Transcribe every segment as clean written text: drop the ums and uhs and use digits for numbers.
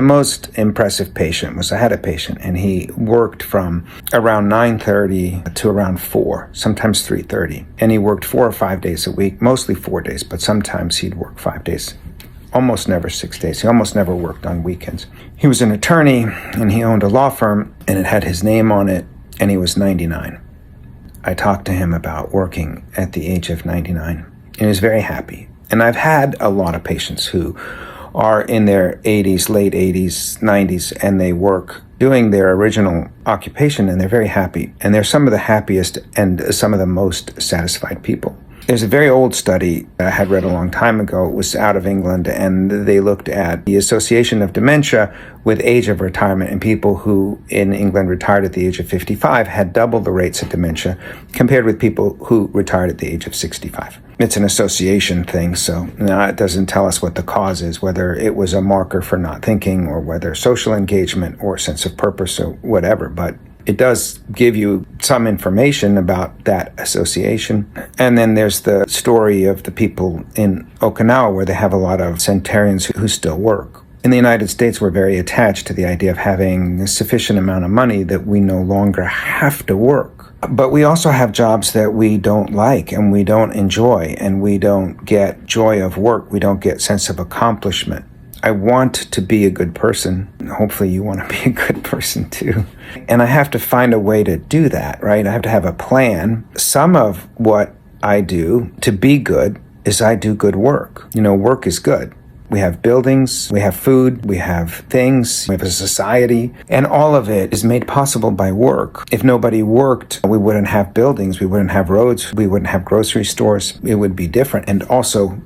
The most impressive patient was, I had a patient and he worked from around 9:30 to around 4, sometimes 3:30. And he worked 4 or 5 days a week, mostly 4 days, but sometimes he'd work 5 days. Almost never 6 days. He almost never worked on weekends. He was an attorney and he owned a law firm and it had his name on it, and he was 99. I talked to him about working at the age of 99, and he was very happy. And I've had a lot of patients who are in their 80s, late 80s, 90s, and they work doing their original occupation, and they're very happy. And they're some of the happiest and some of the most satisfied people. There's a very old study that I had read a long time ago. It was out of England, and they looked at the association of dementia with age of retirement, and people who in England retired at the age of 55 had double the rates of dementia compared with people who retired at the age of 65. It's an association thing, so it doesn't tell us what the cause is, whether it was a marker for not thinking or whether social engagement or sense of purpose or whatever, but it does give you some information about that association. And then there's the story of the people in Okinawa where they have a lot of centenarians who still work. In the United States, we're very attached to the idea of having a sufficient amount of money that we no longer have to work. But we also have jobs that we don't like and we don't enjoy, and we don't get joy of work. We don't get sense of accomplishment. I want to be a good person. Hopefully you want to be a good person too. And I have to find a way to do that, right? I have to have a plan. Some of what I do to be good is I do good work. Work is good. We have buildings, we have food, we have things, we have a society, and all of it is made possible by work. If nobody worked, we wouldn't have buildings, we wouldn't have roads, we wouldn't have grocery stores. It would be different. And also,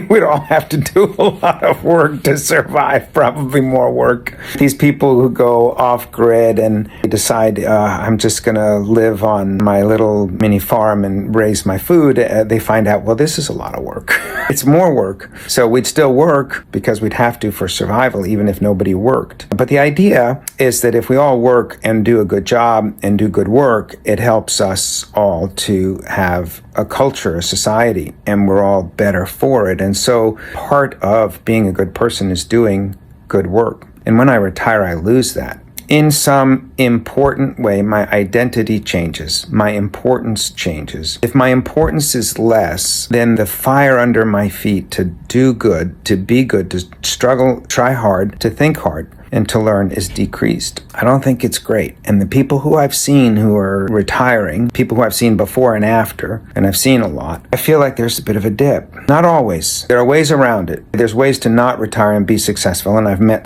we'd all have to do a lot of work to survive, probably more work. These people who go off grid and decide, I'm just going to live on my little mini farm and raise my food, they find out, well, this is a lot of work. It's more work. So we'd still work because we'd have to for survival, even if nobody worked. But the idea is that if we all work and do a good job and do good work, it helps us all to have a culture, a society, and we're all better for it. And so part of being a good person is doing good work. And when I retire, I lose that. In some important way, my identity changes. My importance changes. If my importance is less, then the fire under my feet to do good, to be good, to struggle, try hard, to think hard, and to learn is decreased. I don't think it's great. And the people who I've seen who are retiring, people who I've seen before and after, and I've seen a lot, I feel like there's a bit of a dip. Not always. There are ways around it. There's ways to not retire and be successful, and I've met